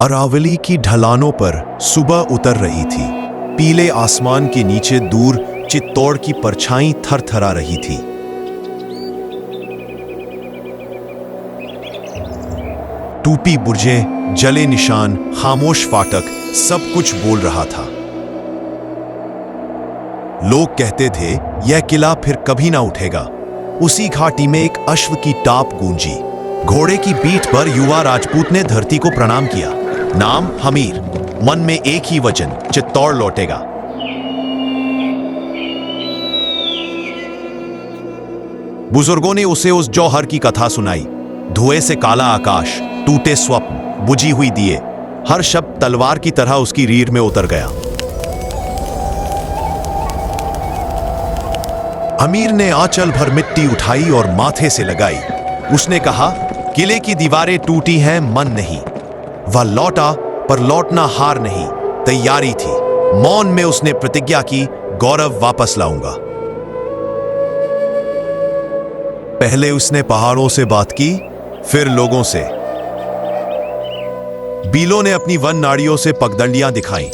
अरावली की ढलानों पर सुबह उतर रही थी। पीले आसमान के नीचे दूर चित्तौड़ की परछाई थरथरा रही थी। टूटी बुर्जें, जले निशान, खामोश फाटक, सब कुछ बोल रहा था। लोग कहते थे यह किला फिर कभी ना उठेगा। उसी घाटी में एक अश्व की टाप गूंजी। घोड़े की पीठ पर युवा राजपूत ने धरती को प्रणाम किया। नाम हमीर, मन में एक ही वचन, चित्तौड़ लौटेगा। बुजुर्गों ने उसे उस जौहर की कथा सुनाई। धुएं से काला आकाश, टूटे स्वप्न, बुझी हुई दिए, हर शब्द तलवार की तरह उसकी रीढ़ में उतर गया। अमीर ने आंचल भर मिट्टी उठाई और माथे से लगाई। उसने कहा, किले की दीवारें टूटी हैं, मन नहीं। वह लौटा, पर लौटना हार नहीं, तैयारी थी। मौन में उसने प्रतिज्ञा की, गौरव वापस लाऊंगा। पहले उसने पहाड़ों से बात की, फिर लोगों से। बीलों ने अपनी वन नाड़ियों से पगडंडियां दिखाई।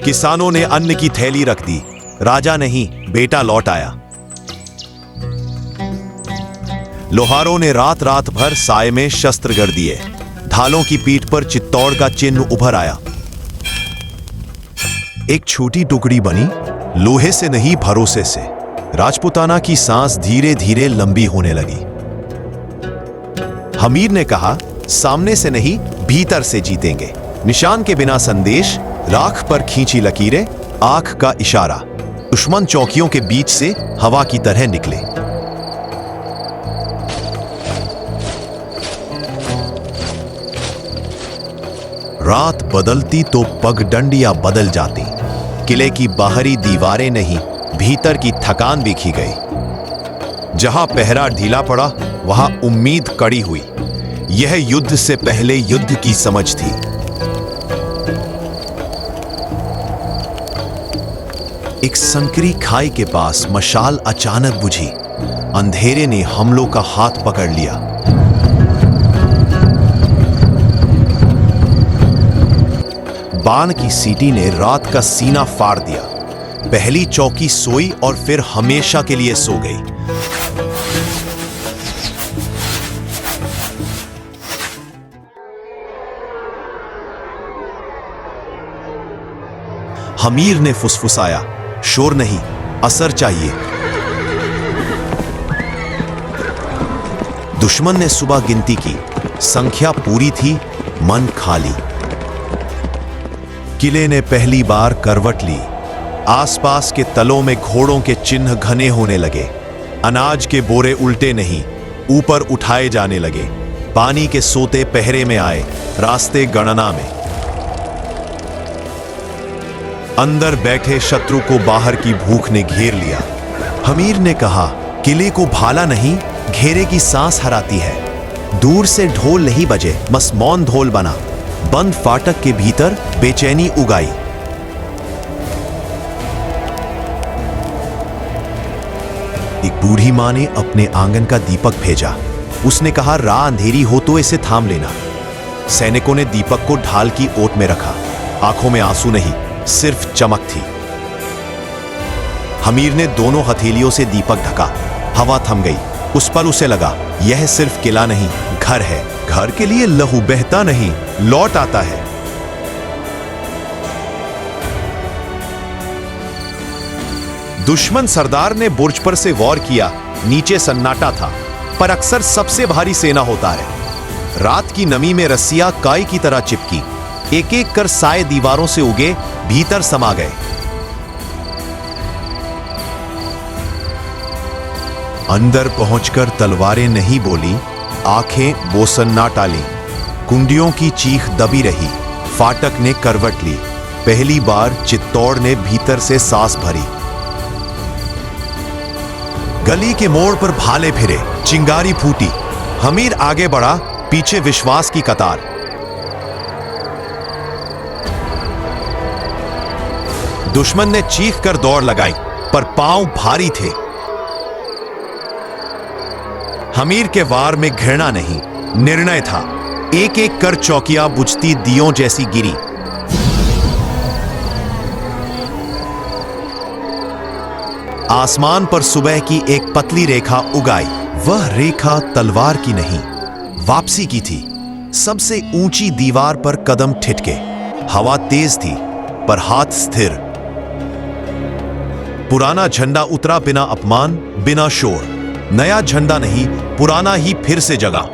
किसानों ने अन्न की थैली रख दी। राजा नहीं, बेटा लौट आया। लोहारों ने रात रात भर साए में शस्त्र गड़ दिए। ढालों की पीठ पर चित्तौड़ का चिन्ह उभर आया। एक छोटी टुकड़ी बनी, लोहे से नहीं भरोसे से। राजपुताना की सांस धीरे धीरे लंबी होने लगी। हमीर ने कहा, सामने से नहीं, भीतर से जीतेंगे। निशान के बिना संदेश, राख पर खींची लकीरें, आंख का इशारा। दुश्मन चौकियों के बीच से हवा की तरह निकले। रात बदलती तो पगडंडियां बदल जाती। किले की बाहरी दीवारें नहीं, भीतर की थकान दिखी गई। जहां पहरा ढीला पड़ा, वहां उम्मीद कड़ी हुई। यह युद्ध से पहले युद्ध की समझ थी। एक संकरी खाई के पास मशाल अचानक बुझी। अंधेरे ने हमलों का हाथ पकड़ लिया। बाण की सीटी ने रात का सीना फाड़ दिया। पहली चौकी सोई और फिर हमेशा के लिए सो गई। हमीर ने फुसफुसाया, शोर नहीं, असर चाहिए। दुश्मन ने सुबह गिनती की। संख्या पूरी थी, मन खाली। किले ने पहली बार करवट ली। आसपास के तलों में घोड़ों के चिन्ह घने होने लगे। अनाज के बोरे उल्टे नहीं, ऊपर उठाए जाने लगे। पानी के सोते पहरे में आए, रास्ते गणना में। अंदर बैठे शत्रु को बाहर की भूख ने घेर लिया। हमीर ने कहा, किले को भाला नहीं, घेरे की सांस हराती है। दूर से ढोल नहीं बजे, बस मौन ढोल बना। बंद फाटक के भीतर बेचैनी उगाई। एक बूढ़ी मां ने अपने आंगन का दीपक भेजा। उसने कहा, राह अंधेरी हो तो इसे थाम लेना। सैनिकों ने दीपक को ढाल की ओट में रखा। आंखों में आंसू नहीं, सिर्फ चमक थी। हमीर ने दोनों हथेलियों से दीपक ढका। हवा थम गई। उस पर उसे लगा, यह सिर्फ किला नहीं, घर है। घर के लिए लहू बहता नहीं, लौट आता है। दुश्मन सरदार ने बुर्ज पर से वार किया। नीचे सन्नाटा था, पर अक्सर सबसे भारी सेना होता है। रात की नमी में रस्सियां काई की तरह चिपकी। एक एक कर साए दीवारों से उगे, भीतर समा गए। अंदर पहुंचकर तलवारें नहीं बोली, आंखें बोसन्ना टाली। कुंडियों की चीख दबी रही। फाटक ने करवट ली। पहली बार चित्तौड़ ने भीतर से सांस भरी। गली के मोड़ पर भाले फिरे, चिंगारी फूटी। हमीर आगे बढ़ा, पीछे विश्वास की कतार। दुश्मन ने चीख कर दौड़ लगाई, पर पांव भारी थे। हमीर के वार में घृणा नहीं, निर्णय था। एक एक कर चौकियां बुझती दियों जैसी गिरी। आसमान पर सुबह की एक पतली रेखा उगाई। वह रेखा तलवार की नहीं, वापसी की थी। सबसे ऊंची दीवार पर कदम ठिठके। हवा तेज थी पर हाथ स्थिर। पुराना झंडा उतरा बिना अपमान, बिना शोर। नया झंडा नहीं, पुराना ही फिर से जगा।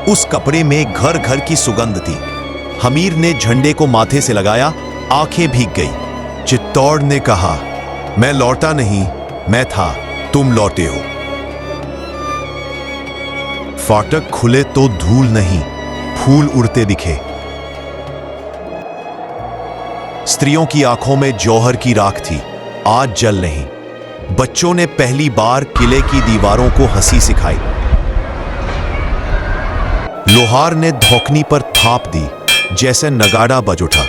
उस कपड़े में घर घर की सुगंध थी। हमीर ने झंडे को माथे से लगाया, आंखें भीग गई। चित्तौड़ ने कहा, मैं लौटा नहीं, मैं था, तुम लौटे हो। फाटक खुले तो धूल नहीं, फूल उड़ते दिखे। स्त्रियों की आंखों में जौहर की राख थी, आज जल नहीं। बच्चों ने पहली बार किले की दीवारों को हंसी सिखाई। लोहार ने धौकनी पर थाप दी, जैसे नगाड़ा बज उठा।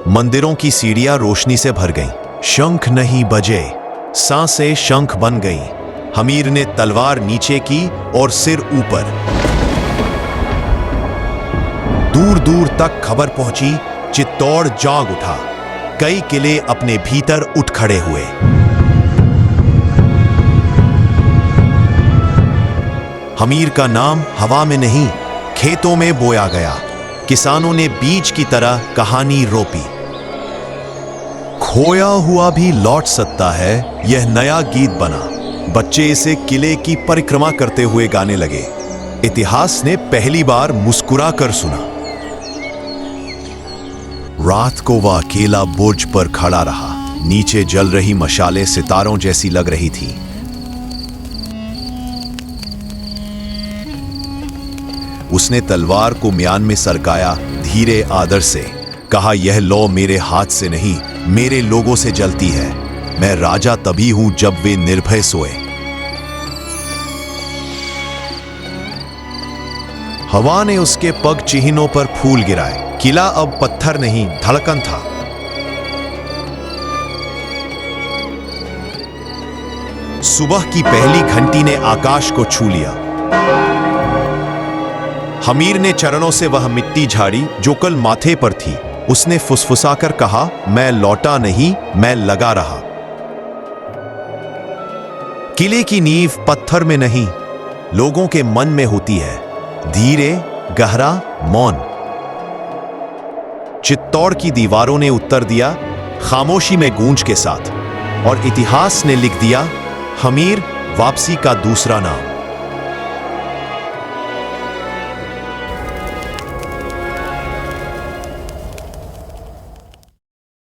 मंदिरों की सीढ़ियां रोशनी से भर गईं। शंख नहीं बजे, सांसें शंख बन गईं। हमीर ने तलवार नीचे की और सिर ऊपर। दूर दूर तक खबर पहुंची, चित्तौड़ जाग उठा। कई किले अपने भीतर उठ खड़े हुए। हमीर का नाम हवा में नहीं, खेतों में बोया गया। किसानों ने बीज की तरह कहानी रोपी। खोया हुआ भी लौट सकता है, यह नया गीत बना। बच्चे इसे किले की परिक्रमा करते हुए गाने लगे। इतिहास ने पहली बार मुस्कुरा कर सुना। रात को वह अकेला बुर्ज पर खड़ा रहा। नीचे जल रही मशालें सितारों जैसी लग रही थी। उसने तलवार को म्यान में सरकाया, धीरे आदर से कहा, यह लौ मेरे हाथ से नहीं, मेरे लोगों से जलती है। मैं राजा तभी हूं जब वे निर्भय सोए। हवा ने उसके पग चिन्हों पर फूल गिराए। किला अब पत्थर नहीं, धड़कन था। सुबह की पहली घंटी ने आकाश को छू लिया। हमीर ने चरणों से वह मिट्टी झाड़ी जो कल माथे पर थी। उसने फुसफुसाकर कहा, मैं लौटा नहीं, मैं लगा रहा। किले की नींव पत्थर में नहीं, लोगों के मन में होती है। धीरे, गहरा, मौन। चित्तौड़ की दीवारों ने उत्तर दिया, खामोशी में गूंज के साथ। और इतिहास ने लिख दिया, हमीर वापसी का दूसरा नाम।